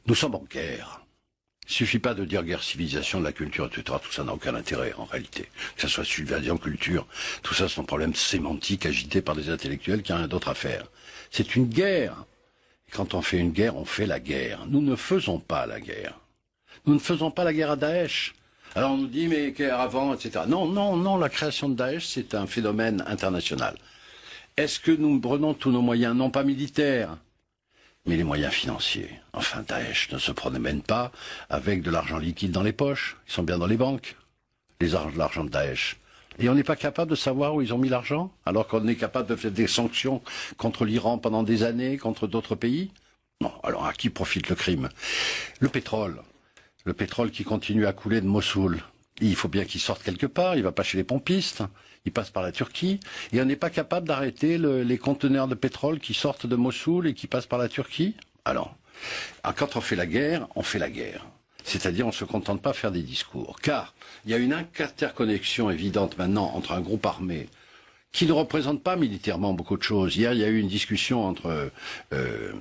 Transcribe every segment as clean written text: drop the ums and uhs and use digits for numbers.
Nous sommes en guerre. Il ne suffit pas de dire guerre civilisation, de la culture, etc. Tout ça n'a aucun intérêt, en réalité. Que ce soit subversion, culture, tout ça sont problèmes sémantiques agités par des intellectuels qui n'ont rien d'autre à faire. C'est une guerre. Et quand on fait une guerre, on fait la guerre. Nous ne faisons pas la guerre. Nous ne faisons pas la guerre à Daesh. Alors on nous dit, mais guerre avant, etc. Non, non, non, la création de Daesh, c'est un phénomène international. Est-ce que nous prenons tous nos moyens, non pas militaires, mais les moyens financiers? Enfin, Daesh ne se promène pas avec de l'argent liquide dans les poches. Ils sont bien dans les banques, l'argent de Daesh. Et on n'est pas capable de savoir où ils ont mis l'argent, alors qu'on est capable de faire des sanctions contre l'Iran pendant des années, contre d'autres pays? Non, alors à qui profite le crime? Le pétrole qui continue à couler de Mossoul. Il faut bien qu'il sorte quelque part, il ne va pas chez les pompistes, il passe par la Turquie, et on n'est pas capable d'arrêter les conteneurs de pétrole qui sortent de Mossoul et qui passent par la Turquie? Alors, quand on fait la guerre, on fait la guerre. C'est-à-dire, on ne se contente pas de faire des discours. Car il y a une interconnexion évidente maintenant entre un groupe armé qui ne représente pas militairement beaucoup de choses. Hier, il y a eu une discussion entre M.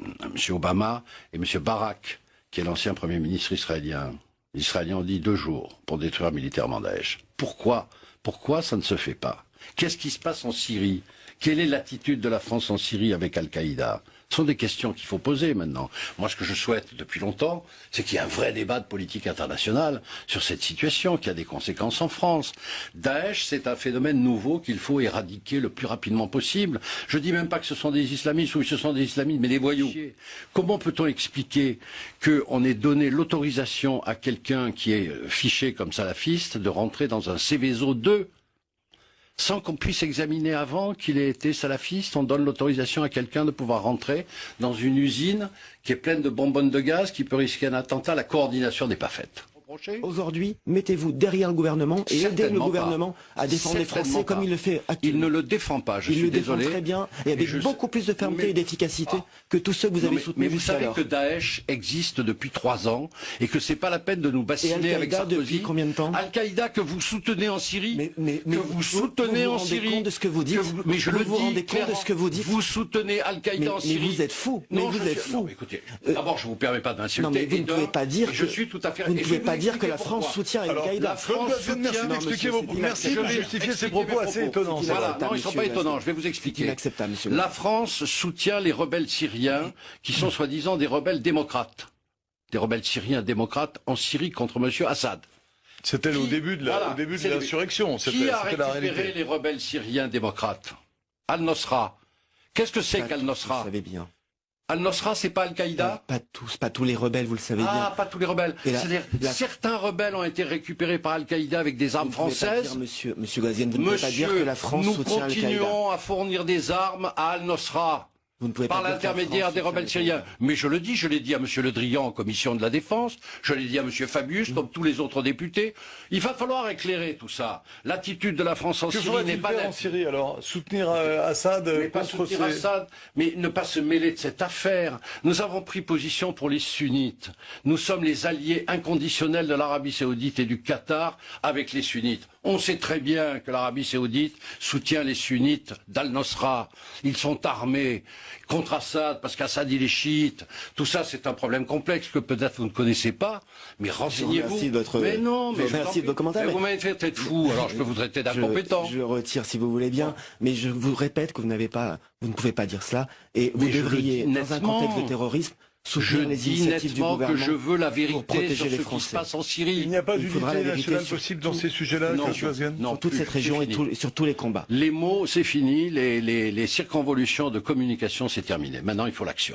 Obama et M. Barak, qui est l'ancien Premier ministre israélien. Les Israéliens ont dit 2 jours pour détruire militairement Daesh. Pourquoi ça ne se fait pas? Qu'est-ce qui se passe en Syrie? Quelle est l'attitude de la France en Syrie avec Al-Qaïda? Ce sont des questions qu'il faut poser maintenant. Moi, ce que je souhaite depuis longtemps, c'est qu'il y ait un vrai débat de politique internationale sur cette situation, qui a des conséquences en France. Daesh, c'est un phénomène nouveau qu'il faut éradiquer le plus rapidement possible. Je dis même pas que ce sont des islamistes ou que ce sont des islamistes, mais des voyous. Comment peut-on expliquer qu'on ait donné l'autorisation à quelqu'un qui est fiché comme salafiste de rentrer dans un Céveso 2 sans qu'on puisse examiner avant qu'il ait été salafiste? On donne l'autorisation à quelqu'un de pouvoir rentrer dans une usine qui est pleine de bonbonnes de gaz, qui peut risquer un attentat. La coordination n'est pas faite. Aujourd'hui, mettez-vous derrière le gouvernement et aidez le gouvernement à défendre les Français comme il le fait actuellement. Il ne le défend pas, je suis désolé. Il désolé. le défend très bien et avec beaucoup plus de fermeté et d'efficacité que tous ceux que vous avez soutenus. Mais vous savez que Daesh existe depuis 3 ans et que c'est pas la peine de nous bassiner avec Sarkozy. Depuis combien de temps? Al-Qaïda que vous soutenez en Syrie, mais vous soutenez en Syrie. Vous vous rendez compte de ce que vous dites? Mais je le dis, vous vous rendez compte de ce que vous dites? Vous soutenez Al-Qaïda en Syrie. Mais vous êtes fou. Mais vous êtes fou. Écoutez, d'abord je vous permets pas d'insulter. Non mais vous ne pouvez pas dire je suis tout à fait. Vous ne pouvez pas dire que la France soutient Al-Qaïda. Merci d'expliquer vos propos. Merci de justifier ces propos assez étonnants. Voilà, non, ils ne sont pas étonnants, je vais vous expliquer. Inacceptable, monsieur. La France soutient les rebelles syriens qui sont soi-disant des rebelles démocrates. Des rebelles syriens démocrates en Syrie contre M. Assad. C'était au début de l'insurrection. Qui a récupéré les rebelles syriens démocrates? Al-Nosra. Qu'est-ce que c'est qu'Al-Nosra? Vous savez bien. Al-Nosra, c'est pas Al-Qaïda? Pas tous les rebelles, vous le savez bien. Ah, pas tous les rebelles. C'est-à-dire, certains rebelles ont été récupérés par Al-Qaïda avec des armes françaises. Monsieur Ghazouani, vous ne pouvez pas dire que la France soutient Al-Qaïda. Nous continuons à fournir des armes à Al-Nosra. Par l'intermédiaire des rebelles syriens. Mais je le dis, je l'ai dit à M. Le Drian en commission de la défense, je l'ai dit à M. Fabius, comme tous les autres députés. Il va falloir éclairer tout ça. L'attitude de la France en Syrie n'est pas en Syrie alors soutenir Assad contre Assad, mais ne pas se mêler de cette affaire. Nous avons pris position pour les sunnites. Nous sommes les alliés inconditionnels de l'Arabie saoudite et du Qatar avec les sunnites. On sait très bien que l'Arabie saoudite soutient les sunnites d'Al-Nosra. Ils sont armés contre Assad, parce qu'Assad il est chiite. Tout ça, c'est un problème complexe que peut-être vous ne connaissez pas, mais renseignez-vous. Mais non, mais merci de vos commentaires. Vous m'avez fait tête fou, alors je peux vous traiter d'incompétent. Je retire si vous voulez bien, mais je vous répète que vous ne pouvez pas dire cela, et vous devriez, dans un contexte de terrorisme, soutenir les initiatives du gouvernement que je veux la vérité sur ce qui se passe en Syrie. Il n'y a pas d'unité nationale possible dans ces sujets-là, non, sur toute cette région et sur tous les combats. Les mots, c'est fini, les circonvolutions de communication, c'est terminé. Maintenant, il faut l'action.